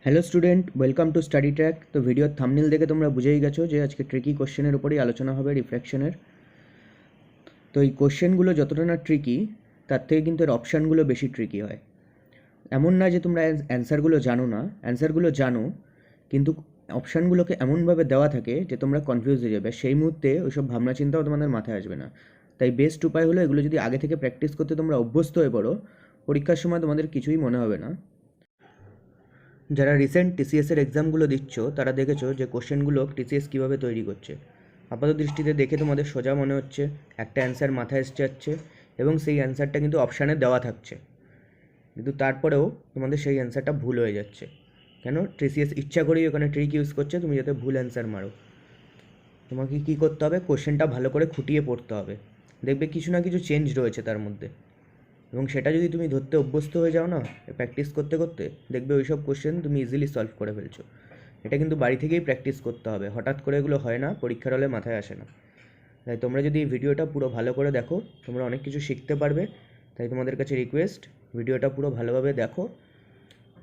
Hello student, welcome to study track. তো ভিডিওর thumbnail দেখে তোমরা বুঝেই গেছো যে আজকে ট্রিকি কোশ্চেনের উপরেই আলোচনা হবে, রিফ্র্যাকশনের। তো এই কোশ্চেনগুলো যতটা না ট্রিকি, তার থেকে কিন্তু এর অপশানগুলো বেশি ট্রিকি হয়। এমন না যে তোমরা অ্যান্সারগুলো জানো না, অ্যান্সারগুলো জানো, কিন্তু অপশানগুলোকে এমনভাবে দেওয়া থাকে যে তোমরা কনফিউজ হয়ে যাবে। সেই মুহূর্তে ওইসব ভাবনা চিন্তাও তোমাদের মাথায় আসবে না। তাই বেস্ট উপায় হলো এগুলো যদি আগে থেকে প্র্যাকটিস করতে তোমরা অভ্যস্ত হয়ে পড়ো, পরীক্ষার সময় তোমাদের কিছুই মনে হবে না। যারা রিসেন্ট টিসিএসের এক্সামগুলো দিচ্ছ তারা দেখেছো যে কোশ্চেনগুলো টিসিএস কীভাবে তৈরি করছে। আপাত দৃষ্টিতে দেখে তোমাদের সোজা মনে হচ্ছে, একটা অ্যান্সার মাথায় এসে যাচ্ছে এবং সেই অ্যান্সারটা কিন্তু অপশানে দেওয়া থাকছে, কিন্তু তারপরেও তোমাদের সেই অ্যান্সারটা ভুল হয়ে যাচ্ছে। কেন? টিসিএস ইচ্ছা করেই ওখানে ট্রিক ইউজ করছে তুমি যাতে ভুল অ্যান্সার মারো। তোমাকে কী করতে হবে? কোশ্চেনটা ভালো করে খুঁটিয়ে পড়তে হবে, দেখবে কিছু না কিছু চেঞ্জ রয়েছে তার মধ্যে, এবং সেটা যদি তুমি ধরতে অভ্যস্ত হয়ে যাও না প্র্যাকটিস করতে করতে, দেখবে ওই সব কোশ্চেন তুমি ইজিলি সলভ করে ফেলছো। এটা কিন্তু বাড়ি থেকেই প্র্যাকটিস করতে হবে, হঠাৎ করে এগুলো হয় না, পরীক্ষার হলে মাথায় আসে না। তাই তোমরা যদি এই ভিডিওটা পুরো ভালো করে দেখো তোমরা অনেক কিছু শিখতে পারবে। তাই তোমাদের কাছে রিকোয়েস্ট, ভিডিওটা পুরো ভালোভাবে দেখো,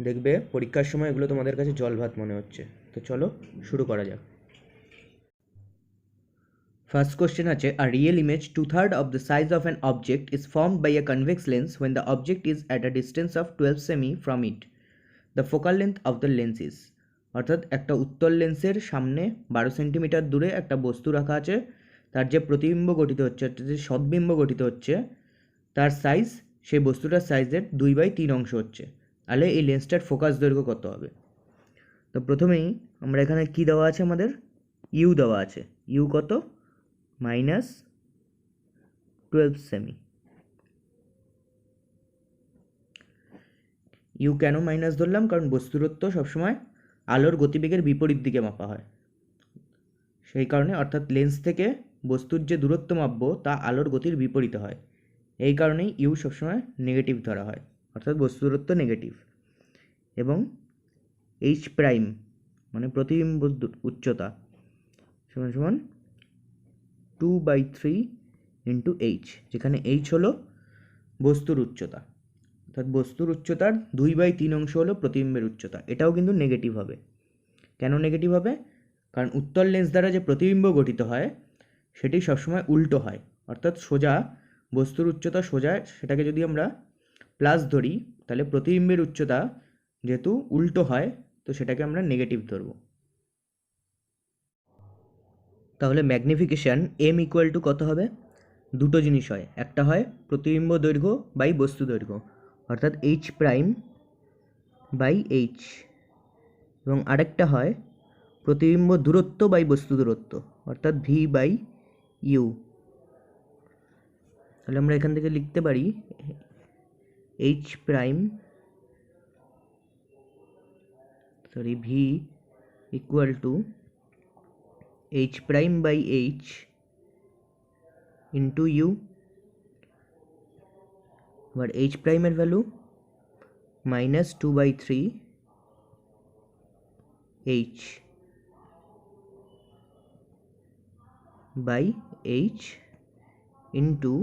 দেখবে পরীক্ষার সময় এগুলো তোমাদের কাছে জল ভাত মনে হচ্ছে। তো চলো শুরু করা যাক। First question আছে, a real image 2/3 of the size of an object is formed by a convex lens when the object is at a distance of 12 semi from it. The focal length of the lens is, অর্থাৎ একটা উত্তল লেন্সের সামনে 12 centimetre দূরে একটা বস্তু রাখা আছে, তার যে প্রতিবিম্ব গঠিত হচ্ছে, যে সদ্বিম্ব গঠিত হচ্ছে, তার সাইজ সেই বস্তুটার সাইজের 2/3 অংশ হচ্ছে। তাহলে এই লেন্সটার ফোকাস দৈর্ঘ্য কত হবে? তো প্রথমেই আমরা এখানে কি দেওয়া আছে, আমাদের ইউ দেওয়া আছে। ইউ কত? -12 সেমি। ইউ কেন মাইনাস ধরলাম? কারণ বস্তুর দূরত্ব সবসময় আলোর গতিবেগের বিপরীত দিকে মাপা হয়, সেই কারণে। অর্থাৎ লেন্স থেকে বস্তুর যে দূরত্ব মাপবো তা আলোর গতির বিপরীতে হয়, এই কারণেই ইউ সবসময় নেগেটিভ ধরা হয়, অর্থাৎ বস্তু দূরত্ব নেগেটিভ। এবং এইচ প্রাইম মানে প্রতিবিম্ব উচ্চতা সমান সমান 2/3 ইন্টু এইচ, যেখানে এইচ হলো বস্তুর উচ্চতা, অর্থাৎ বস্তুর উচ্চতার 2/3 অংশ হলো প্রতিবিম্বের উচ্চতা। এটাও কিন্তু নেগেটিভ হবে। কেন নেগেটিভ হবে? কারণ উত্তল লেন্স দ্বারা যে প্রতিবিম্ব গঠিত হয় সেটি সবসময় উল্টো হয়, অর্থাৎ সোজা বস্তুর উচ্চতা সোজা, সেটাকে যদি আমরা প্লাস ধরি তাহলে প্রতিবিম্বের উচ্চতা যেহেতু উল্টো হয়, তো সেটাকে আমরা নেগেটিভ ধরব। তাহলে ম্যাগনিফিকেশান এম ইকুয়াল টু কত হবে? দুটো জিনিস হয়, একটা হয় প্রতিবিম্ব দৈর্ঘ্য বাই বস্তু দৈর্ঘ্য, অর্থাৎ এইচ প্রাইম বাই এইচ, এবং আরেকটা হয় প্রতিবিম্ব দূরত্ব বাই বস্তু দূরত্ব, অর্থাৎ ভি বাই ইউ। তাহলে আমরা এখান থেকে লিখতে পারি h prime v equal to h prime by h into u. এবার এইচ প্রাইমের value -2/3 h by h into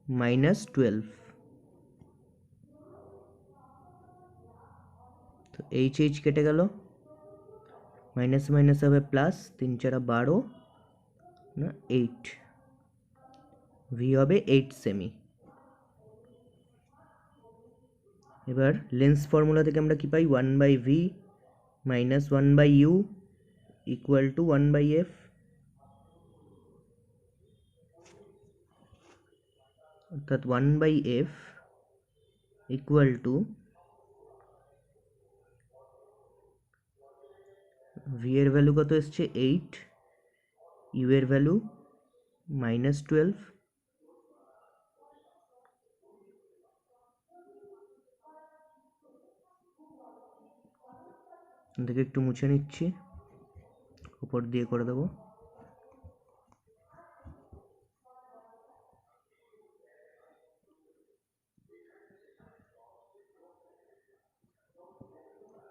-12। তো এইচ এইচ কেটে গেল, মাইনাস মাইনাস হবে প্লাস, 3 × 12 না 8, ভি হবে 8 সেমি। এবার লেন্স ফর্মুলা থেকে আমরা কি পাই? 1/v minus 1/u equal to 1/f, অর্থাৎ 1/f ইকুয়াল টু ভি এর ভ্যালু কত এসছে? 8, ইউ এর ভ্যালু -12। থেকে একটু মুছে নিচ্ছি, উপর দিয়ে করে দেবো।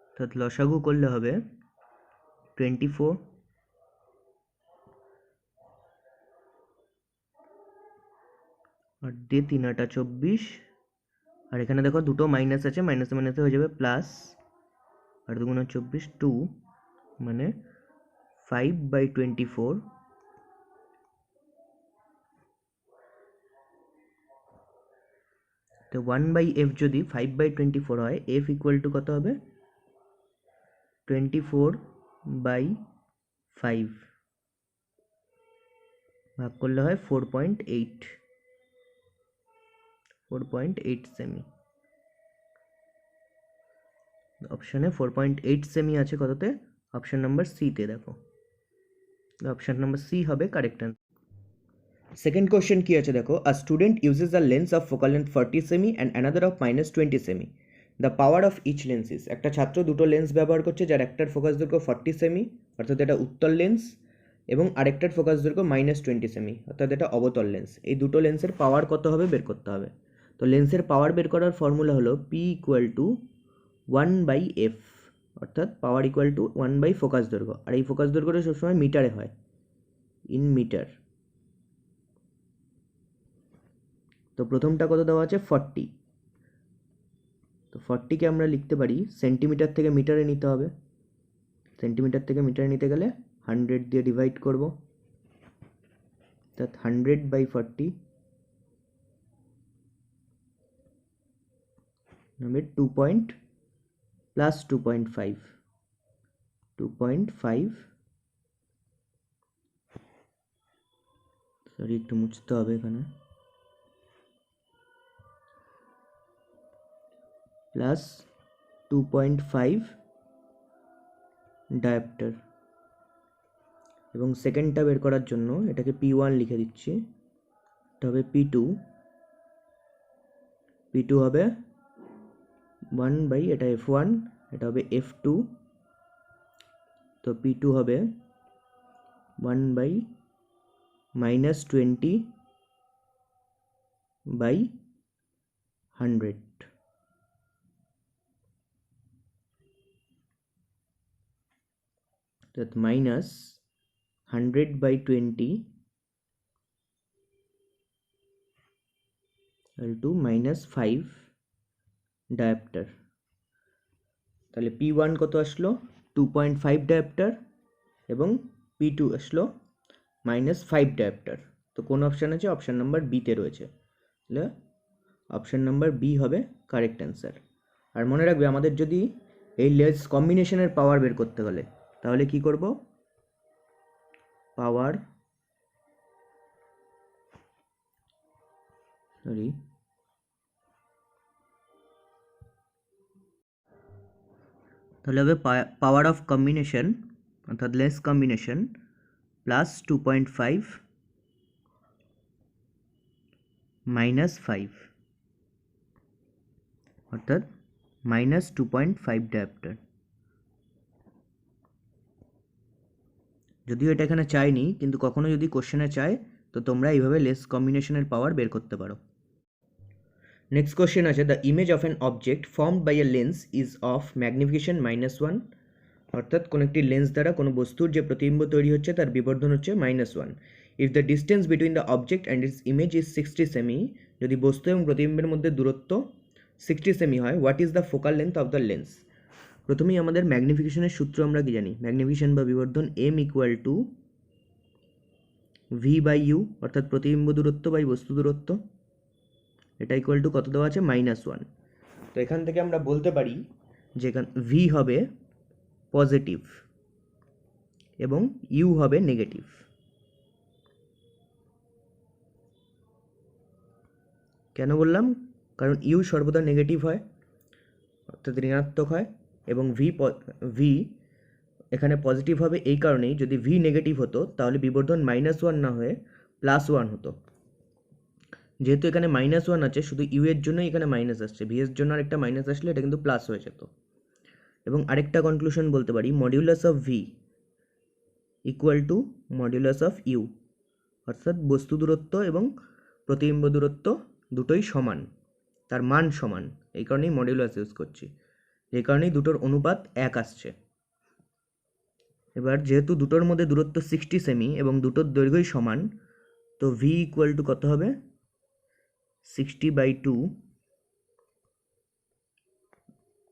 অর্থাৎ লসাগু করলে হবে 24 আর দিয়ে 3 × 8 = 24, আর এখানে দেখো দুটো মাইনাস আছে, মাইনাসে মাইনাসে হয়ে যাবে প্লাস, 8 দুগুণা 24 2 মানে 5/24 তো 1/f যদি 5/24 হয় f ইকুয়াল টু কত হবে 24/5 ভাগ করলে হয় 4.8 সেমি। অপশানে 4.8 সেমি আছে কততে অপশন নাম্বার সি তে দেখো অপশন নাম্বার সি হবে কারেক্ট অ্যান্সার। সেকেন্ড কোশ্চেন কি আছে দেখো a student uses a lens of focal length 40 সেমি অ্যান্ড অ্যানাদার অফ -20 সেমি the power of each lens is. একটা ছাত্র দুটো লেন্স ব্যবহার করছে যার একটার ফোকাস দৈর্ঘ্য 40 সেমি অর্থাৎ এটা উত্তল লেন্স এবং আরেকটার ফোকাস দৈর্ঘ্য -20 সেমি অর্থাৎ এটা অবতল লেন্স। এই দুটো লেন্সের পাওয়ার কত হবে বের করতে হবে। তো লেন্সের পাওয়ার বের করার ফর্মুলা হলো পি ইকুয়াল টু 1/f অর্থাৎ পাওয়ার ইকুয়াল টু 1 ফোকাস দৈর্ঘ্য, আর এই ফোকাস দৈর্ঘ্যটা সবসময় মিটারে হয়, ইন মিটার। তো প্রথমটা কত দেওয়া আছে 40, তো 40কে আমরা লিখতে পারি সেন্টিমিটার থেকে মিটারে নিতে হবে। সেন্টিমিটার থেকে মিটারে নিতে গেলে 100 দিয়ে ডিভাইড করব, অর্থাৎ 100/40 হবে 2.5 সরি একটু মুছতে হবে এখানে, প্লাস 2.5 ডায়োপ্টার। এবং সেকেন্ডটা বের করার জন্য এটাকে P1 লিখে দিচ্ছি, এটা হবে P2 হবে 1 এটা F1, এটা হবে F2, তো P2 হবে 1/-20/100, that -100/20 into -5 ডায়োপ্টার। তাহলে P1 কত আসলো 2.5 ডায়োপ্টার এবং P2 আসলো -5 ডায়োপ্টার। তো কোন অপশান আছে অপশান নাম্বার বিতে রয়েছে, তাহলে অপশান নাম্বার বি হবে কারেক্ট অ্যান্সার। আর মনে রাখবে আমাদের যদি এই লেন্স কম্বিনেশনের পাওয়ার বের করতে হলে তাহলে কি করব, পাওয়ার তাহলে হবে পাওয়ার অফ কম্বিনেশন অর্থাৎ লেন্স কম্বিনেশন প্লাস 2.5 -5 অর্থাৎ -2.5 ডায়োপ্টার। যদিও এটা এখানে চাইনি, কিন্তু কখনো যদি কোশ্চেনে চায় তো তোমরা এইভাবে লেন্স কম্বিনেশনের পাওয়ার বের করতে পারো। নেক্সট কোশ্চেন আছে the image of an object formed by a lens is of magnification -1, অর্থাৎ কোনো একটি লেন্স দ্বারা কোনো বস্তুর যে প্রতিবিম্ব তৈরি হচ্ছে তার বিবর্ধন হচ্ছে -1। If the distance between the object and it's image is 60 semi, যদি বস্তু এবং প্রতিবিম্বের মধ্যে দূরত্ব 60 সেমি হয়, what is the focal length of the lens. প্রথমেই আমাদের ম্যাগনিফিকেশনের সূত্র আমরা কি জানি, ম্যাগনিফিকেশন বা বিবর্ধন m ইকুয়াল টু v/u অর্থাৎ প্রতিবিম্ব দূরত্ব বাই বস্তু দূরত্ব, এটা ইকুয়াল টু কত দেওয়া আছে -1। তো এখান থেকে আমরা বলতে পারি যে v হবে পজিটিভ এবং u হবে নেগেটিভ। কেন বললাম, কারণ u সর্বদা নেগেটিভ হয় অর্থাৎ ঋণাত্মক হয়, এবং v এখানে পজিটিভ হবে এই কারণেই, যদি v নেগেটিভ হতো তাহলে বিবর্ধন -1 না হয়ে +1 হতো। যেহেতু এখানে -1 আছে, শুধু u এর জন্যই এখানে মাইনাস আসছে, v এর জন্য আরেকটা মাইনাস আসলে এটা কিন্তু প্লাস হয়ে যেত। এবং আরেকটা কনক্লুশন বলতে পারি modulus of v equal to modulus of u, অর্থাৎ বস্তু দূরত্ব এবং প্রতিবিম্ব দূরত্ব দুটোই সমান, তার মান সমান, এই কারণেই মডিউলাস ইউজ করছি, এই কারণেই দুটোর অনুপাত 1 আসছে। এবার যেহেতু দুটোর মধ্যে দূরত্ব 60 সেমি এবং দুটোর দৈর্ঘ্যই সমান, তো v ইকুয়াল টু কত হবে 60/2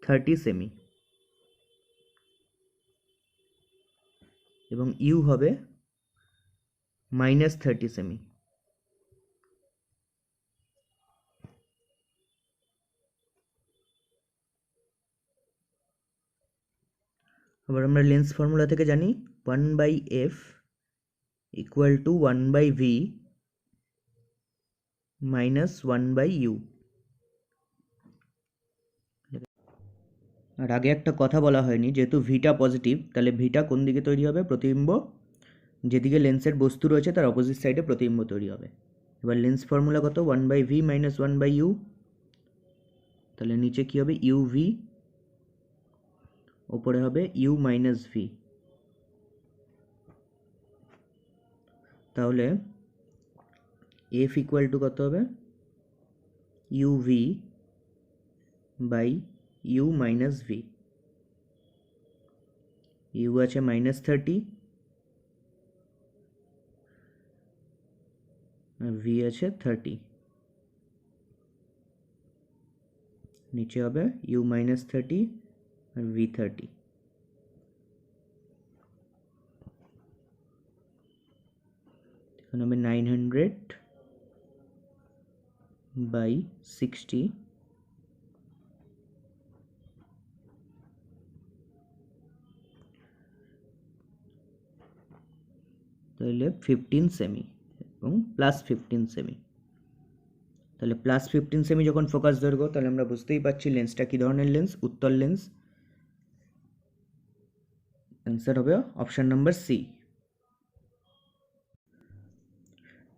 30 সেমি। এবং ইউ হবে -30 সেমি। আবার আমরা লেন্স ফর্মুলা থেকে জানি 1/f equal to 1/v minus 1/u। আর আগে একটা কথা বলা হয়নি, যেহেতু ভিটা পজিটিভ তাহলে ভিটা কোন দিকে তৈরি হবে? প্রতিবিম্ব যেদিকে লেন্সের বস্তু রয়েছে তার অপোজিট সাইডে প্রতিবিম্ব তৈরি হবে। এবার লেন্স ফর্মুলা কত? 1/v minus 1/u। তাহলে নিচে কি হবে? uv, ওপরে হবে u মাইনাস v। তাহলে f ইকুয়াল টু কত হবে? uv by u minus v। u আছে -30 আর v আছে 30। নিচে হবে u -30 আর v 30। এখানে হবে 900/60 তাহলে 15 সেমি এবং +15 সেমি। তাহলে +15 সেমি যখন ফোকাস দৈর্ঘ্য, তাহলে আমরা বুঝতেই পারছি লেন্সটা কী ধরনের লেন্স? উত্তল লেন্স। অ্যান্সার হবে option number C.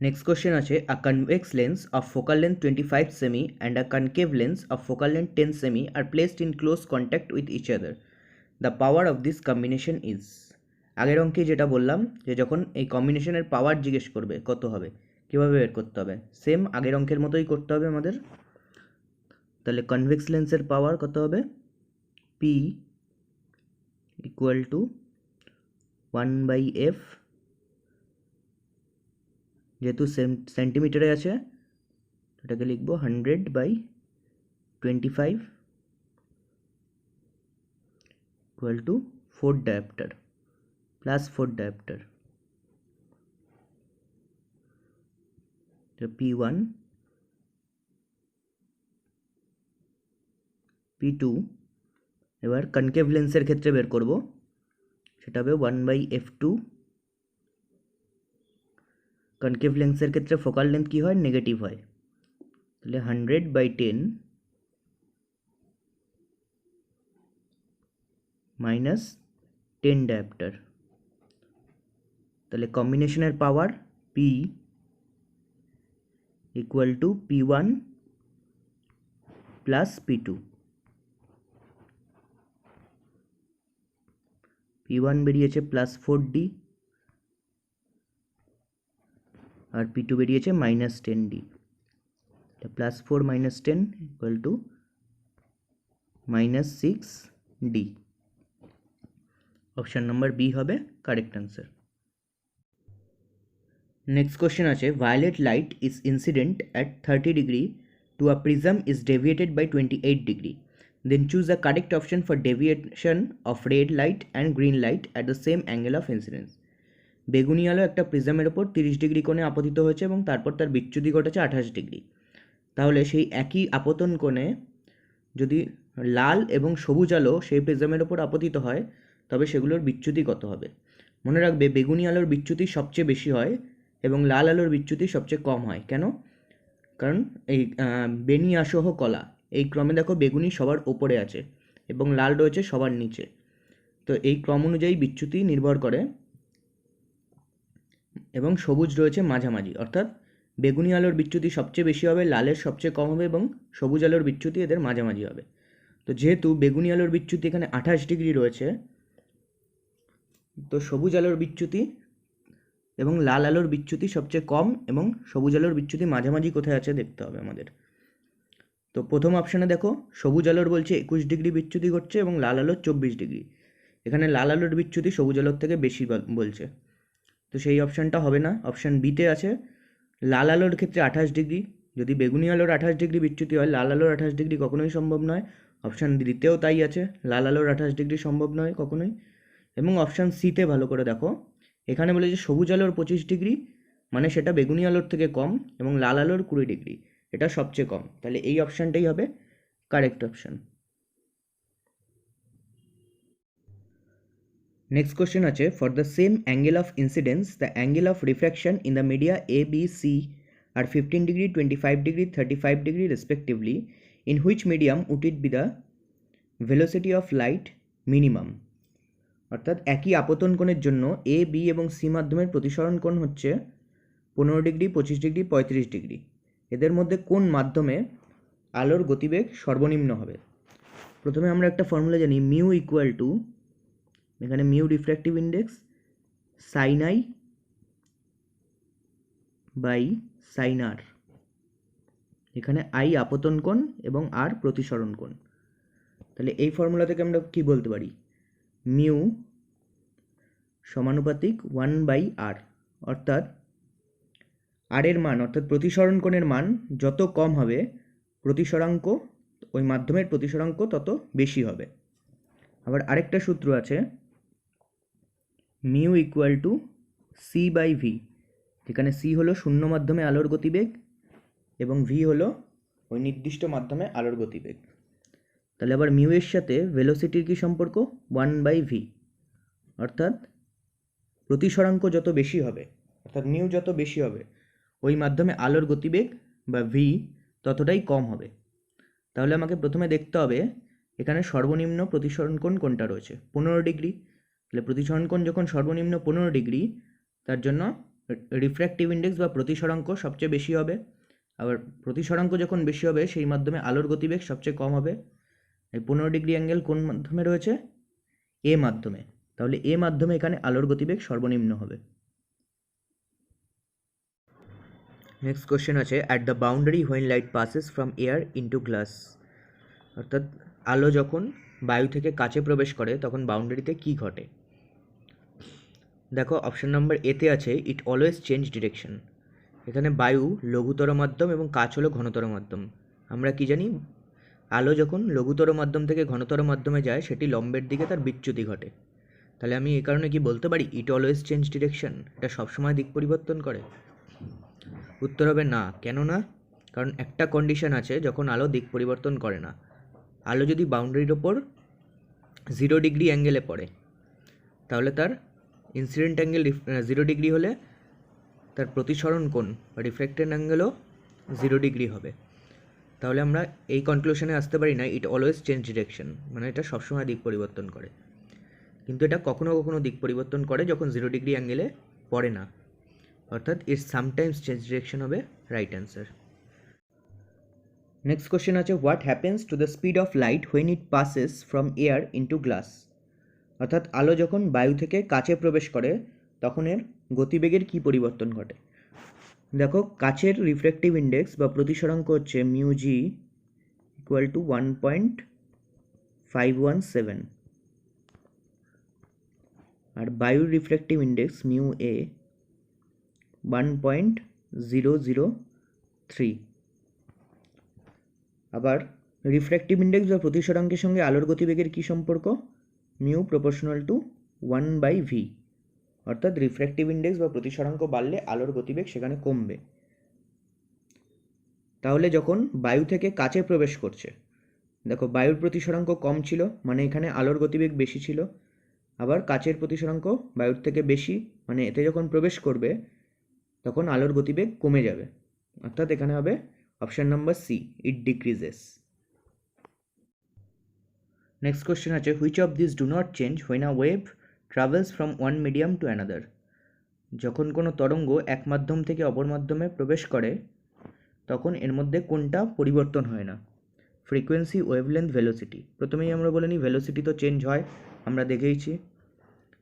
Next question আছে, a convex lens of focal length 25 সেমি and a concave lens of focal length 10 সেমি are placed in close contact with each other. The power of this combination is. আগের অঙ্কে যেটা বললাম যে যখন এই কম্বিনেশনের পাওয়ার জিজ্ঞেস করবে কত হবে, কীভাবে বের করতে হবে? সেম আগের অঙ্কের মতোই করতে হবে আমাদের। তাহলে কনভেক্স লেন্সের পাওয়ার কত হবে? P ইকুয়াল টু 1/f, যেহেতু সেন্টিমিটারে আছে এটাকে লিখবো 100/25 equal to 4 dioptre plus 4 dioptre. P1 P2। এবার কনকেভ লেন্সের ক্ষেত্রে বের করব, সেটা হবে 1/f2। কনকেভ লেন্সের ক্ষেত্রে ফোকাল লেন্থ কী হয়? নেগেটিভ হয়। তাহলে 100/10 মাইনাস 10 ডায়োপ্টার। তাহলে কম্বিনেশনের পাওয়ার P equal to P1 plus P2। P1 বেরিয়েছে +4D আর P2 বেরিয়েছে -10D। +4 - 10 equal to -6D। Option number b হবে কারেক্ট অ্যান্সার। নেক্সট কোশ্চেন আছে, violet light is incident at 30 degree to a prism is deviated by 28 degree. Then choose a correct option for deviation of red light and green light at the same angle of incidence. বেগুনি আলো একটা প্রিজমের ওপর 30 degree কোণে আপতিত হয়েছে এবং তারপর তার বিচ্যুতি ঘটেছে 28 ডিগ্রি। তাহলে সেই একই আপতন কোণে যদি লাল এবং সবুজ আলো সেই প্রিজমের ওপর আপতিত হয় তবে সেগুলোর বিচ্যুতি কত হবে? মনে রাখবে বেগুনি আলোর বিচ্যুতি সবচেয়ে বেশি হয় এবং লাল আলোর বিচ্যুতি সবচেয়ে কম হয়। কেন? কারণ এই বেনি আসহ কলা এই ক্রমে দেখো বেগুনি সবার ওপরে আছে এবং লাল রয়েছে সবার নিচে। তো এই ক্রম অনুযায়ী বিচ্যুতি নির্ভর করে এবং সবুজ রয়েছে মাঝামাঝি, অর্থাৎ বেগুনি আলোর বিচ্যুতি সবচেয়ে বেশি হবে, লালের সবচেয়ে কম হবে এবং সবুজ আলোর বিচ্যুতি এদের মাঝামাঝি হবে। তো যেহেতু বেগুনি আলোর বিচ্যুতি এখানে 28 ডিগ্রি রয়েছে, তো সবুজ আলোর বিচ্যুতি এবং লাল আলোর বিচ্যুতি সবচেয়ে কম এবং সবুজ আলোর বিচ্যুতি মাঝামাঝি কোথায় আছে দেখতে হবে আমাদের। তো প্রথম অপশানে দেখো সবুজ আলোর বলছে 21 ডিগ্রি বিচ্যুতি ঘটছে এবং লাল আলোর 24 ডিগ্রি। এখানে লাল আলোর বিচ্যুতি সবুজ আলোর থেকে বেশি বলছে, তো সেই অপশানটা হবে না। অপশান বিতে আছে লাল আলোর ক্ষেত্রে 28 ডিগ্রি। যদি বেগুনি আলোর 28 ডিগ্রি বিচ্যুতি হয়, লাল আলোর 28 ডিগ্রি কখনোই সম্ভব নয়। অপশান ডিতেও তাই আছে, লাল আলোর 28 ডিগ্রি সম্ভব নয় কখনোই। এবং অপশান সিতে ভালো করে দেখো, এখানে বলে যে সবুজ আলোর 25 ডিগ্রি মানে সেটা বেগুনি আলোর থেকে কম, এবং লাল আলোর 20 ডিগ্রি এটা সবচেয়ে কম। তাহলে এই অপশানটাই হবে কারেক্ট অপশান। নেক্সট কোশ্চেন আছে, for the same angle of incidence the angle of refraction in the media A B C are 15 degree, 25 degree, 35 degree respectively, in which medium would it be the velocity of light minimum. অর্থাৎ একই আপতন কোণের জন্য A B এবং C মাধ্যমের প্রতিসরণ কোণ হচ্ছে 15 degree, 25 degree, 35 degree. এদের মধ্যে কোন মাধ্যমে আলোর গতিবেগ সর্বনিম্ন হবে? প্রথমে আমরা একটা ফর্মুলা জানি, মিউ ইকুয়াল টু, এখানে mu refractive index, sine I by sine R. এখানে আই আপতন কোণ এবং আর প্রতিসরণ কোণ। তাহলে এই ফর্মুলা থেকে আমরা কি বলতে পারি, মিউ সমানুপাতিক 1/r, অর্থাৎ আর এর মান অর্থাৎ প্রতিসরণ কোণের মান যত কম হবে প্রতিসরাঙ্ক, ওই মাধ্যমের প্রতিসরাঙ্ক তত বেশি হবে। আবার আরেকটা সূত্র আছে, mu equal to c by v, যেখানে সি হলো শূন্য মাধ্যমে আলোর গতিবেগ এবং ভি হলো ওই নির্দিষ্ট মাধ্যমে আলোর গতিবেগ। তাহলে আবার মিউ এর সাথে ভেলোসিটির কি সম্পর্ক, 1/v, অর্থাৎ প্রতিসরাঙ্ক যত বেশি হবে অর্থাৎ মিউ যত বেশি হবে ওই মাধ্যমে আলোর গতিবেগ বা ভি ততটাই কম হবে। তাহলে আমাকে প্রথমে দেখতে হবে এখানে সর্বনিম্ন প্রতিসরণ কোণ কোনটা রয়েছে, 15 ডিগ্রি। তাহলে প্রতিসরণ কোণ যখন সর্বনিম্ন 15 ডিগ্রি, তার জন্য রিফ্র্যাক্টিভ ইন্ডেক্স বা প্রতিসরাঙ্ক সবচেয়ে বেশি হবে। আবার প্রতিসরাঙ্ক যখন বেশি হবে সেই মাধ্যমে আলোর গতিবেগ সবচেয়ে কম হবে। এই 15 ডিগ্রি অ্যাঙ্গেল কোন মাধ্যমে রয়েছে, এ মাধ্যমে। তাহলে এ মাধ্যমে এখানে আলোর গতিবেগ সর্বনিম্ন হবে। নেক্সট কোশ্চেন আছে, at the boundary when light passes from air into glass. অর্থাৎ আলো যখন বায়ু থেকে কাচে প্রবেশ করে তখন বাউন্ডারিতে কি ঘটে? দেখো অপশন নাম্বার এতে আছে, ইট অলওয়েজ চেঞ্জ ডিরেকশন। এখানে বায়ু লঘুতর মাধ্যম এবং কাচ হলো ঘনতর মাধ্যম। আমরা কি জানি, আলো যখন লঘুতর মাধ্যম থেকে ঘনতর মাধ্যমে যায় সেটি লম্বের দিকে তার বিচ্যুতি ঘটে। তাহলে আমি এই কারণে কি বলতে পারি, ইট অলওয়েজ চেঞ্জ ডিরেকশন, এটা সবসময় দিক পরিবর্তন করে? উত্তর হবে না। কেন না? কারণ একটা কন্ডিশন আছে যখন আলো দিক পরিবর্তন করে না। আলো যদি বাউন্ডারির ওপর 0 ডিগ্রি অ্যাঙ্গেলে পড়ে তাহলে তার ইনসিডেন্ট অ্যাঙ্গেল 0 ডিগ্রি হলে তার প্রতিসরণ কোণ বা রিফ্র্যাক্টেড অ্যাঙ্গেলও 0 ডিগ্রি হবে। তাহলে আমরা এই কনক্লুশনে আসতে পারি না ইট অলওয়েজ চেঞ্জ ডিরেকশন, মানে এটা সবসময় দিক পরিবর্তন করে। কিন্তু এটা কখনো কখনো দিক পরিবর্তন করে যখন 0 ডিগ্রি অ্যাঙ্গেলে পড়ে না, অর্থাৎ ইট সামটাইমস চেঞ্জ ডিরেকশন হবে রাইট অ্যান্সার। নেক্সট কোশ্চেন আছে, what happens to the speed of light when it passes from air into glass. অর্থাৎ আলো যখন বায়ু থেকে কাচে প্রবেশ করে তখন এর গতিবেগের কী পরিবর্তন ঘটে? দেখো কাচের রিফ্র্যাক্টিভ ইন্ডেক্স বা প্রতিসরাঙ্ক হচ্ছে মিউ জি ইকুয়াল টু 1.517, আর বায়ুর রিফ্র্যাক্টিভ ইন্ডেক্স মিউ এ 1.003। আবার রিফ্র্যাক্টিভ ইন্ডেক্স বা প্রতিসরাঙ্কের সঙ্গে আলোর গতিবেগের কী সম্পর্ক, মিউ প্রপোর্শনাল টু 1/v, অর্থাৎ রিফ্র্যাক্টিভ ইন্ডেক্স বা প্রতিসরাঙ্ক বাড়লে আলোর গতিবেগ সেখানে কমবে। তাহলে যখন বায়ু থেকে কাচে প্রবেশ করছে, দেখো বায়ুর প্রতিসরাঙ্ক কম ছিল মানে এখানে আলোর গতিবেগ বেশি ছিল। আবার কাচের প্রতিসরাঙ্ক বায়ুর থেকে বেশি মানে এতে যখন প্রবেশ করবে তখন আলোর গতিবেগ কমে যাবে, অর্থাৎ এখানে হবে অপশান নাম্বার সি, ইট ডিক্রিজেস। নেক্সট কোশ্চেন আছে, which of this do not change when a wave travels from one medium to another. যখন কোনো তরঙ্গ এক মাধ্যম থেকে অপর মাধ্যমে প্রবেশ করে তখন এর মধ্যে কোনটা পরিবর্তন হয় না? Frequency, wavelength, velocity. প্রথমেই আমরা বলে নিই ভেলোসিটি তো চেঞ্জ হয়, আমরা দেখেইছি,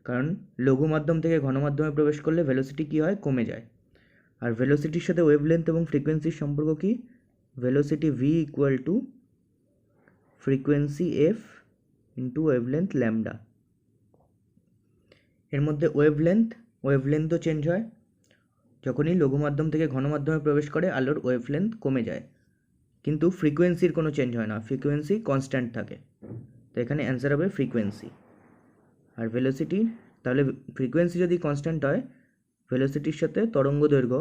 কারণ লঘু মাধ্যম থেকে ঘন মাধ্যমে প্রবেশ করলে ভেলোসিটি কী হয়, কমে যায়। আর ভেলোসিটির সাথে ওয়েভলেন্থ এবং ফ্রিকোয়েন্সির সম্পর্ক কি, velocity V equal two frequency F into wavelength lambda. এর মধ্যে ওয়েভলেন্থও চেঞ্জ হয়, যখনই লঘু মাধ্যম থেকে ঘন মাধ্যমে প্রবেশ করে আলোর ওয়েভলেন্থ কমে যায়, কিন্তু ফ্রিকোয়েন্সির কোনো চেঞ্জ হয় না, ফ্রিকোয়েন্সি কনস্ট্যান্ট থাকে। তো এখানে অ্যান্সার হবে ফ্রিকোয়েন্সি। আর ভেলোসিটি, তাহলে ফ্রিকোয়েন্সি যদি কনস্ট্যান্ট হয়, ভেলোসিটির সাথে তরঙ্গ দৈর্ঘ্য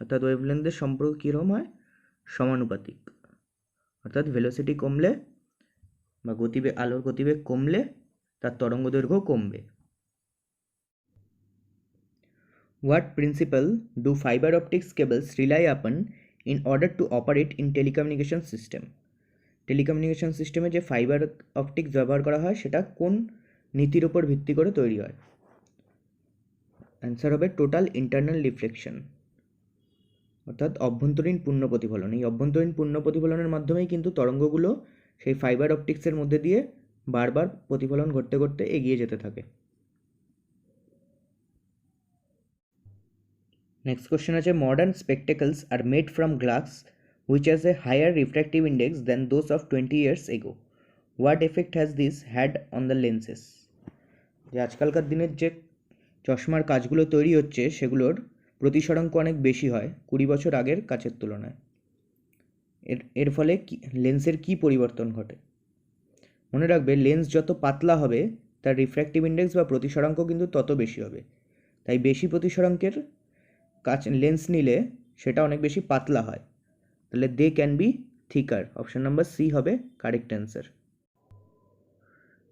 অর্থাৎ ওয়েভলেন্থের সম্পর্ক কীরকম হয়? সমানুপাতিক। অর্থাৎ ভেলোসিটি কমলে বা আলোর গতিবেগ কমলে তার তরঙ্গ দৈর্ঘ্য কমবে। What principle do fiber optics cables rely upon in order to operate in telecommunication system? Telecommunication সিস্টেমে যে ফাইবার অপটিক্স ব্যবহার করা হয় সেটা কোন নীতির উপর ভিত্তি করে তৈরি হয়? অ্যান্সার হবে টোটাল ইন্টারনাল রিফ্লেকশন, অর্থাৎ অভ্যন্তরীণ পূর্ণ প্রতিফলন। এই অভ্যন্তরীণ পূর্ণ প্রতিফলনের মাধ্যমেই কিন্তু তরঙ্গগুলো সেই ফাইবার অপটিক্সের মধ্যে দিয়ে বারবার প্রতিফলন ঘটতে ঘটতে এগিয়ে যেতে থাকে। নেক্সট কোশ্চেন আছে, modern spectacles are made from glass which has a higher refractive index than those of 20 years ago. What effect has this had on the lenses? যে আজকালকার দিনের যে চশমার কাচগুলো তৈরি হচ্ছে সেগুলোর প্রতিসরাঙ্ক অনেক বেশি হয় 20 বছর আগের কাচের তুলনায়। এর ফলে লেন্সের কি পরিবর্তন ঘটে? মনে রাখবে, লেন্স যত পাতলা হবে তার রিফ্র্যাক্টিভ ইন্ডেক্স বা প্রতিসরাঙ্ক কিন্তু তত বেশি হবে। তাই বেশি প্রতিসরাঙ্কের লেন্স নিলে সেটা অনেক বেশি পাতলা হয়, তাহলে they can be thicker. Option number c হবে কারেক্ট অ্যান্সার।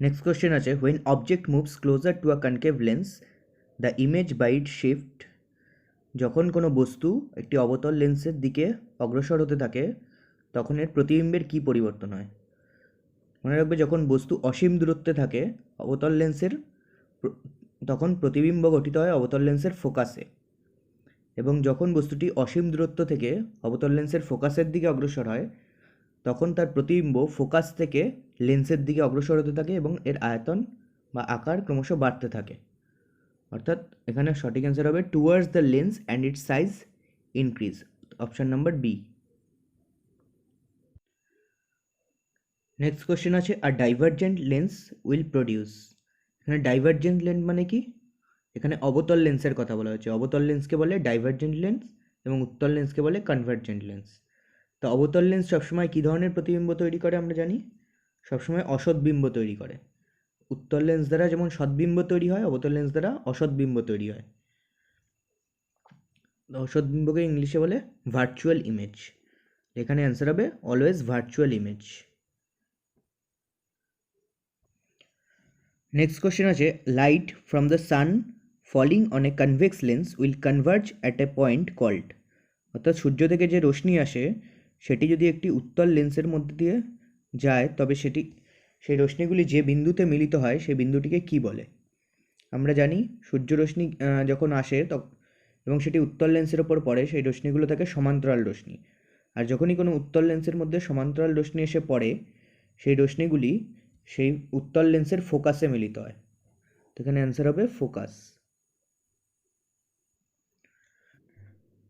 নেক্সট কোশ্চেন আছে, when object moves closer to a concave lens the image by it shift. যখন কোনো বস্তু একটি অবতল লেন্সের দিকে অগ্রসর হতে থাকে তখন এর প্রতিবিম্বের কী পরিবর্তন হয়? মনে রাখবে, যখন বস্তু অসীম দূরত্বে থাকে অবতল লেন্সের, তখন প্রতিবিম্ব গঠিত হয় অবতল লেন্সের ফোকাসে, এবং যখন বস্তুটি অসীম দূরত্ব থেকে অবতল লেন্সের ফোকাসের দিকে অগ্রসর হয় তখন তার প্রতিবিম্ব ফোকাস থেকে লেন্সের দিকে অগ্রসর হতে থাকে এবং এর আয়তন বা আকার ক্রমশ বাড়তে থাকে। অর্থাৎ এখানে সঠিক অ্যান্সার হবে towards the lens and its size increase. Option number b. Next question আছে, a divergent lens will produce. এখানে ডাইভারজেন্ট লেন্স মানে কি? এখানে অবতল লেন্সের কথা বলা হয়েছে। অবতল লেন্সকে বলে ডাইভারজেন্ট লেন্স এবং উত্তল লেন্সকে বলে কনভার্জেন্ট লেন্স। তো অবতল লেন্স সবসময় কী ধরনের প্রতিবিম্ব তৈরি করে আমরা জানি? সবসময় অসৎবিম্ব তৈরি করে। উত্তল লেন্স দ্বারা যেমন সৎবিম্ব তৈরি হয়, অবতল লেন্স দ্বারা অসৎবিম্ব তৈরি হয়। অসৎবিম্বকে ইংলিশে বলে ভার্চুয়াল ইমেজ। এখানে অ্যান্সার হবে always virtual image. Next question আছে, light from the sun falling on a convex lens will converge at a point called. অর্থাৎ সূর্য থেকে যে রশ্মি আসে সেটি যদি একটি উত্তল লেন্সের মধ্যে দিয়ে যায় তবে সেই রশ্মিগুলি যে বিন্দুতে মিলিত হয় সেই বিন্দুটিকে কি বলে? আমরা জানি সূর্য রশ্মি যখন আসে এবং সেটি উত্তল লেন্সের ওপর পড়ে সেই রশ্মিগুলো থাকে সমান্তরাল রশ্মি। আর যখনই কোনো উত্তল লেন্সের মধ্যে সমান্তরাল রশ্মি এসে পড়ে সেই রশ্মিগুলি সেই উত্তল লেন্সের ফোকাসে মিলিত হয়। তো এখানে অ্যান্সার হবে ফোকাস।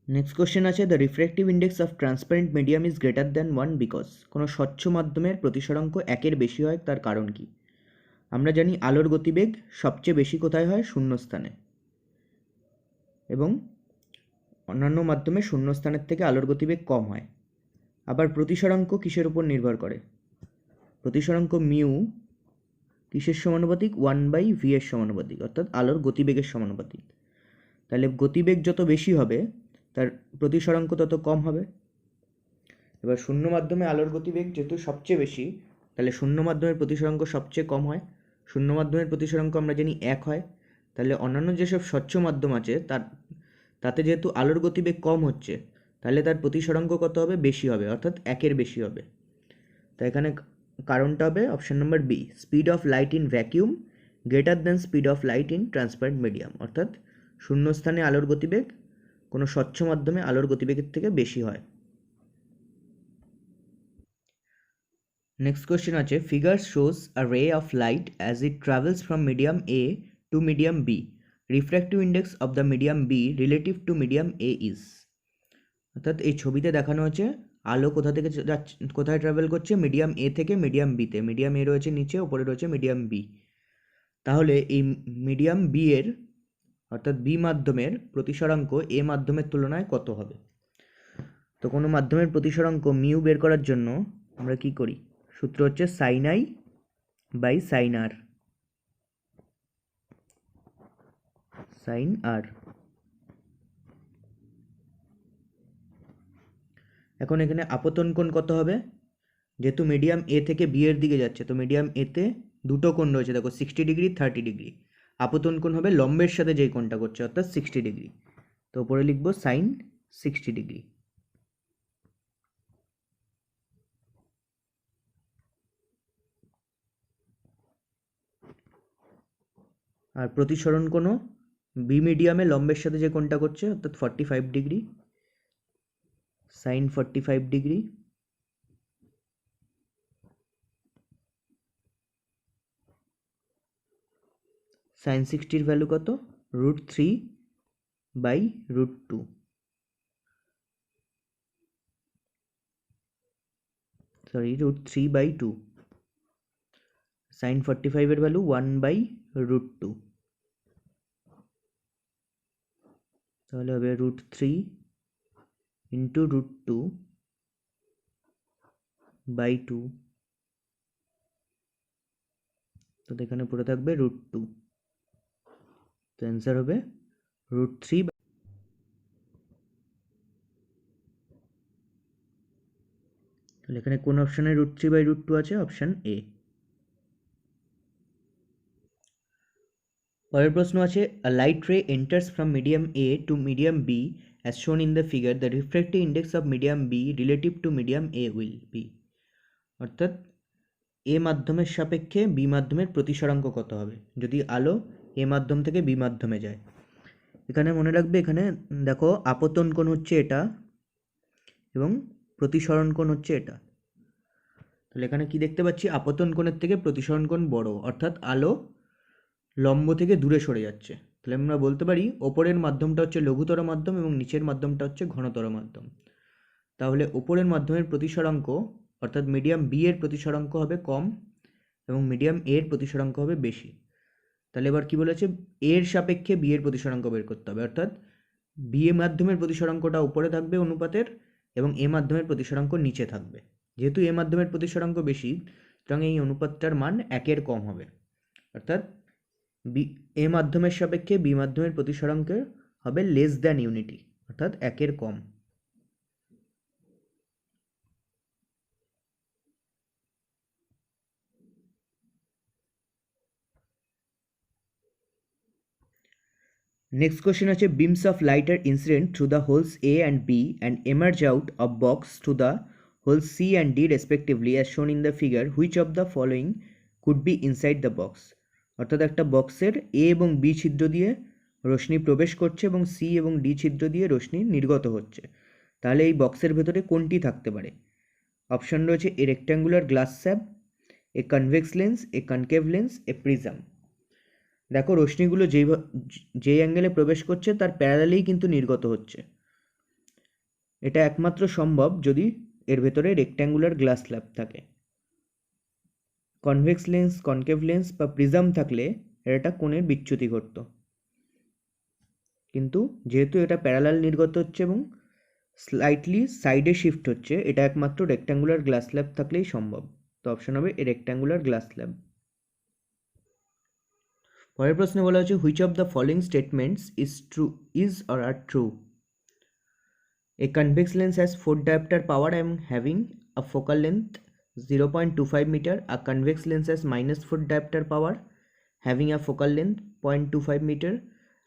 নেক্সট কোশ্চেন আছে, the refractive index of transparent medium is greater than 1 because. কোনো স্বচ্ছ মাধ্যমের প্রতিসরাঙ্ক 1-এর বেশি হয়, তার কারণ কি? আমরা জানি আলোর গতিবেগ সবচেয়ে বেশি কোথায় হয়? শূন্যস্থানে, এবং অন্যান্য মাধ্যমে শূন্যস্থানের থেকে আলোর গতিবেগ কম হয়। আবার প্রতিসরাঙ্ক কিসের উপর নির্ভর করে? প্রতিসরাঙ্ক মিউ কিসের সমানুপাতিক? 1/v এর সমানুপাতিক, অর্থাৎ আলোর গতিবেগের সমানুপাতিক। তাহলে গতিবেগ যত বেশি হবে তার প্রতিসরাঙ্ক তত কম হবে। এবার শূন্য মাধ্যমে আলোর গতিবেগ যেহেতু সবচেয়ে বেশি, তাহলে শূন্য মাধ্যমের প্রতিসরাঙ্ক সবচেয়ে কম হয়। শূন্য মাধ্যমের প্রতিসরাঙ্ক আমরা জানি 1 হয়। তাহলে অন্যান্য যেসব স্বচ্ছ মাধ্যম আছে তাতে যেহেতু আলোর গতিবেগ কম হচ্ছে তাহলে তার প্রতিসরাঙ্ক কত হবে? বেশি হবে, অর্থাৎ 1-এর বেশি হবে। তাই এখানে কারণটা হবে option number b, speed of light in vacuum greater than speed of light in transparent medium. অর্থাৎ শূন্যস্থানে আলোর গতিবেগ কোনো স্বচ্ছ মাধ্যমে আলোর গতিবেগের থেকে বেশি হয়। নেক্সট কোশ্চেন আছে, figure shows a ray of light as it travels from medium A to medium B. Refractive index of the medium B relative to medium A is. অর্থাৎ এই ছবিতে দেখানো হচ্ছে আলো কোথা থেকে কোথায় ট্রাভেল করছে? মিডিয়াম এ থেকে মিডিয়াম বিতে। মিডিয়াম এ রয়েছে নিচে, ওপরে রয়েছে মিডিয়াম বি। তাহলে এই মিডিয়াম বি এর অর্থাৎ বি মাধ্যমের প্রতিসরাঙ্ক এ মাধ্যমের তুলনায় কত হবে? তো কোনো মাধ্যমের প্রতিসরাঙ্ক মিউ বের করার জন্য আমরা কি করি? সূত্র হচ্ছে sine I by sine R. Sine R. এখন এখানে আপতন কোণ কত হবে? যেহেতু মিডিয়াম এ থেকে বি এর দিকে যাচ্ছে, তো মিডিয়াম এতে দুটো কোণ রয়েছে, দেখো 60 ডিগ্রি 30 ডিগ্রি। আপতন কোণ হবে লম্বের সাথে যেই কোণটা করছে, অর্থাৎ 60 ডিগ্রি। তো উপরে লিখবো সাইন 60 ডিগ্রি। আর প্রতিসরণ কোণও বি মিডিয়ামে লম্বের সাথে যে কোণটা করছে, অর্থাৎ 45 ডিগ্রি, সাইন 45 ডিগ্রি। সাইন 60 এর ভ্যালু কত? √3/√2। সরি, √3/2। সাইন 45 এর ভ্যালু 1/√2। তাহলে হবে √3 ইন্টু √2/2। তো এখানে পড়ে থাকবে √2। তো অ্যান্সার হবে √3। তাহলে এখানে কোন অপশানে √3/√2 আছে? Option A. পরের প্রশ্ন আছে, a light ray enters from medium A to medium B as shown in the figure. The refractive index of medium B relative to medium A will be। অর্থাৎ এ মাধ্যমের সাপেক্ষে বি মাধ্যমের প্রতিসরাঙ্ক কত হবে যদি আলো এ মাধ্যম থেকে বি মাধ্যমে যায়। এখানে মনে রাখবে, এখানে দেখো আপতন কোণ হচ্ছে এটা এবং প্রতিসরণ কোণ হচ্ছে এটা। তাহলে এখানে কি দেখতে পাচ্ছি? আপতন কোণের থেকে প্রতিসরণ কোণ বড়, অর্থাৎ আলো লম্ব থেকে দূরে সরে যাচ্ছে। তাহলে আমরা বলতে পারি ওপরের মাধ্যমটা হচ্ছে লঘুতর মাধ্যম এবং নিচের মাধ্যমটা হচ্ছে ঘনতর মাধ্যম। তাহলে ওপরের মাধ্যমের প্রতিসরাঙ্ক অর্থাৎ মিডিয়াম বি এর প্রতিসরাঙ্ক হবে কম এবং মিডিয়াম এর প্রতিসরাঙ্ক হবে বেশি। তাহলে এবার কি বলেছে? এর সাপেক্ষে বি এর প্রতিসরাঙ্ক বের করতে হবে, অর্থাৎ বি এ মাধ্যমের প্রতিসরাঙ্কটা উপরে থাকবে অনুপাতের এবং এ মাধ্যমের প্রতিসরাঙ্ক নিচে থাকবে। যেহেতু এ মাধ্যমের প্রতিসরাঙ্ক বেশি, সুতরাং এই অনুপাতটার মান 1-এর কম হবে, অর্থাৎ এ মাধ্যমের সাপেক্ষে বি মাধ্যমের প্রতিসরাঙ্ক হবে লেস দ্যান ইউনিটি, অর্থাৎ 1-এর কম। Next question আছে, beams of light are incident through the holes A and B and emerge out of box through the holes C and D respectively as shown in the figure. Which of the following could be inside the box? অর্থাৎ একটা বক্সের এ এবং B ছিদ্র দিয়ে রশ্মি প্রবেশ করছে এবং C এবং ডি ছিদ্র দিয়ে রশ্মি নির্গত হচ্ছে। তাহলে এই বক্সের ভেতরে কোনটি থাকতে পারে? অপশন রয়েছে এ রেক্ট্যাঙ্গুলার গ্লাস স্ল্যাব, এ কনভেক্স লেন্স, এ কনকেভ লেন্স, এ প্রিজম। দেখো রশ্মিগুলো যেই অ্যাঙ্গেলে প্রবেশ করছে তার প্যারালালেই কিন্তু নির্গত হচ্ছে। এটা একমাত্র সম্ভব যদি এর ভেতরে রেক্ট্যাঙ্গুলার গ্লাস স্ল্যাব থাকে। কনভেক্স লেন্স, কনকেভ লেন্স বা প্রিজম থাকলে এটা কোণের বিচ্যুতি ঘটতো, কিন্তু যেহেতু এটা প্যারালাল নির্গত হচ্ছে এবং স্লাইটলি সাইডে শিফট হচ্ছে, এটা একমাত্র রেক্ট্যাঙ্গুলার গ্লাস স্ল্যাব থাকলেই সম্ভব। তো অপশন হবে এ রেক্ট্যাঙ্গুলার গ্লাস স্ল্যাব। পরের প্রশ্নে বলা হচ্ছে, which of the following statements is or are true? A convex lens has 4 diopter power and having a focal length 0.25 meter. A convex lens has -4 diopter power having a focal length 0.25 meter.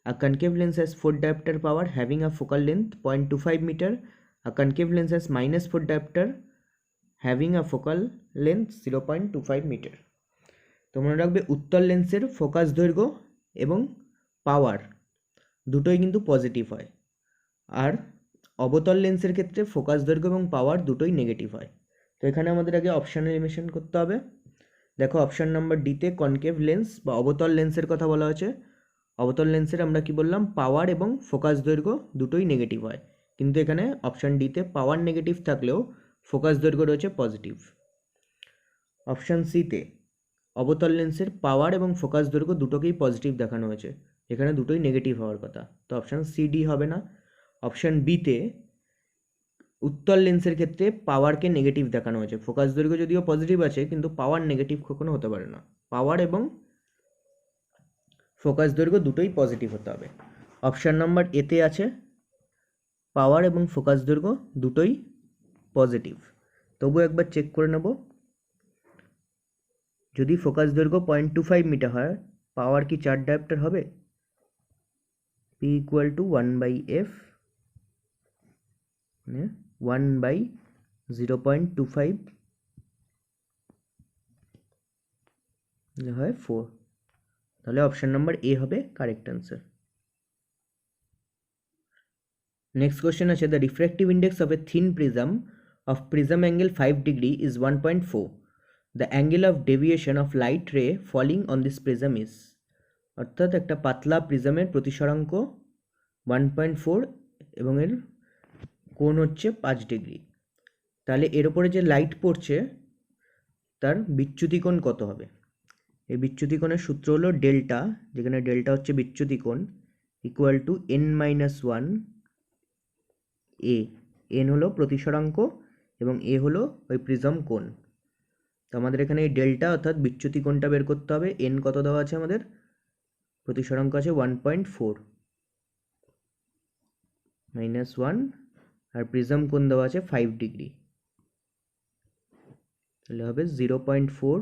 A concave lens has 4 diopter power having a focal length 0.25 meter. A concave lens has -4 diopter having a focal length 0.25 meter. তো মনে রাখবে উত্তল লেন্সের focus দৈর্ঘ্য এবং পাওয়ার দুটোই কিন্তু positive হয়, আর অবতল লেন্সের ক্ষেত্রে ফোকাস দৈর্ঘ্য এবং পাওয়ার দুটোই নেগেটিভ হয়। তো এখানে আমাদের আগে অপশান এলিমিনেশন করতে হবে। দেখো অপশান নাম্বার ডিতে কনকেভ লেন্স বা অবতল লেন্সের কথা বলা হয়েছে। অবতল লেন্সের আমরা কি বললাম? পাওয়ার এবং ফোকাস দৈর্ঘ্য দুটোই নেগেটিভ হয়, কিন্তু এখানে অপশান ডিতে পাওয়ার নেগেটিভ থাকলেও ফোকাস দৈর্ঘ্য রয়েছে পজিটিভ। অপশান সিতে অবতল লেন্সের পাওয়ার এবং ফোকাস দৈর্ঘ্য দুটোকেই পজিটিভ দেখানো হয়েছে, এখানে দুটোই নেগেটিভ হওয়ার কথা, তো অপশান সি ডি হবে না। অপশান বিতে উত্তল লেন্সের ক্ষেত্রে পাওয়ারকে নেগেটিভ দেখানো হয়েছে, ফোকাস দৈর্ঘ্য যদিও পজিটিভ আছে কিন্তু পাওয়ার নেগেটিভ কখনো হতে পারে না। পাওয়ার এবং ফোকাস দৈর্ঘ্য দুটোই পজিটিভ হতে হবে। অপশান নাম্বার এতে আছে পাওয়ার এবং ফোকাস দৈর্ঘ্য দুটোই পজিটিভ। তবু একবার চেক করে নেব, যদি ফোকাস দৈর্ঘ্য 0.25 মিটার হয়, পাওয়ার কি 4 ডায়োপ্টার হবে? P ইকুয়াল টু 1/f, মানে 1/0.25 হয় 4। তাহলে অপশান নাম্বার এ হবে কারেক্ট অ্যান্সার। নেক্সট কোয়েশ্চেন আছে, the refractive index of a thin prism of prism angle 5 degree is 1.4. The angle of deviation of light ray falling on this prism is. অর্থাৎ একটা পাতলা প্রিজমের প্রতিসরাঙ্ক 1.4 এবং এর কোণ হচ্ছে 5 degree. তাহলে এর ওপরে যে লাইট পড়ছে তার বিচ্যুতি কোণ কত হবে? এই বিচ্যুতি কোণের সূত্র হলো ডেল্টা, যেখানে ডেল্টা হচ্ছে বিচ্যুতি কোণ, equal to n-1 A. N হলো প্রতিসরাঙ্ক এবং এ হলো ওই প্রিজম কোণ। তো আমাদের এখানে এই ডেল্টা অর্থাৎ বিচ্যুতি কোণটা বের করতে হবে। এন কত দেওয়া আছে আমাদের? প্রতিসরাঙ্ক আছে 1.4 -1 আর প্রিজম কোণ দেওয়া আছে 5 ডিগ্রি। তাহলে হবে 0.4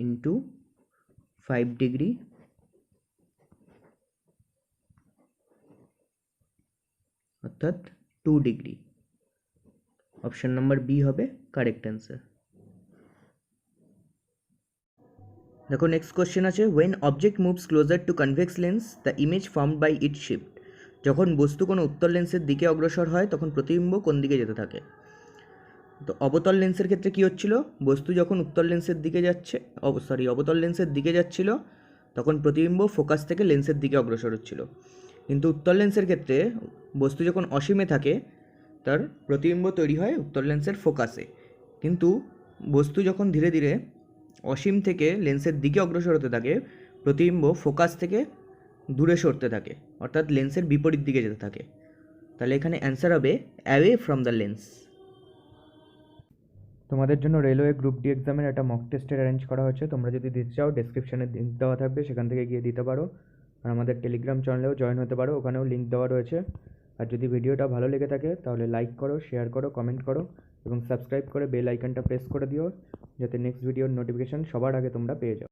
ইন্টু 5 ডিগ্রি অর্থাৎ 2 ডিগ্রি। অপশন নাম্বার বি হবে কারেক্ট অ্যান্সার। দেখো নেক্সট কোশ্চেন আছে, when object moves closer to convex lens the image formed by it shift. যখন বস্তু কোনো উত্তর লেন্সের দিকে অগ্রসর হয় তখন প্রতিবিম্ব কোন দিকে যেতে থাকে? তো অবতল লেন্সের ক্ষেত্রে কি হচ্ছিল, বস্তু যখন উত্তর লেন্সের দিকে যাচ্ছে, অবতল লেন্সের দিকে যাচ্ছিল, তখন প্রতিবিম্ব ফোকাস থেকে লেন্সের দিকে অগ্রসর হচ্ছিল। কিন্তু উত্তর লেন্সের ক্ষেত্রে বস্তু যখন অসীমে থাকে তার প্রতিবিম্ব তৈরি হয় উত্তর লেন্সের ফোকাসে। কিন্তু বস্তু যখন ধীরে ধীরে অসীম থেকে লেন্সের দিকে অগ্রসর হতে থাকে, প্রতিবিম্ব ফোকাস থেকে দূরে সরতে থাকে, অর্থাৎ লেন্সের বিপরীত দিকে যেতে থাকে। তাহলে এখানে অ্যান্সার হবে অ্যাওয়ে ফ্রম দ্য লেন্স। তোমাদের জন্য রেলওয়ে গ্রুপ ডি এক্সামের একটা মক টেস্টের অ্যারেঞ্জ করা হয়েছে। তোমরা যদি দিতে চাও ডেসক্রিপশানে লিঙ্ক দেওয়া থাকবে, সেখান থেকে গিয়ে দিতে পারো। আর আমাদের টেলিগ্রাম চ্যানেলেও জয়েন হতে পারো, ওখানেও লিঙ্ক দেওয়া রয়েছে। আর যদি ভিডিওটা ভালো লেগে থাকে তাহলে লাইক করো, শেয়ার করো, কমেন্ট করো এবং সাবস্ক্রাইব করে বেল আইকনটা প্রেস করে দিও, যাতে নেক্সট ভিডিওর নোটিফিকেশান সবার আগে তোমরা পেয়ে যাও।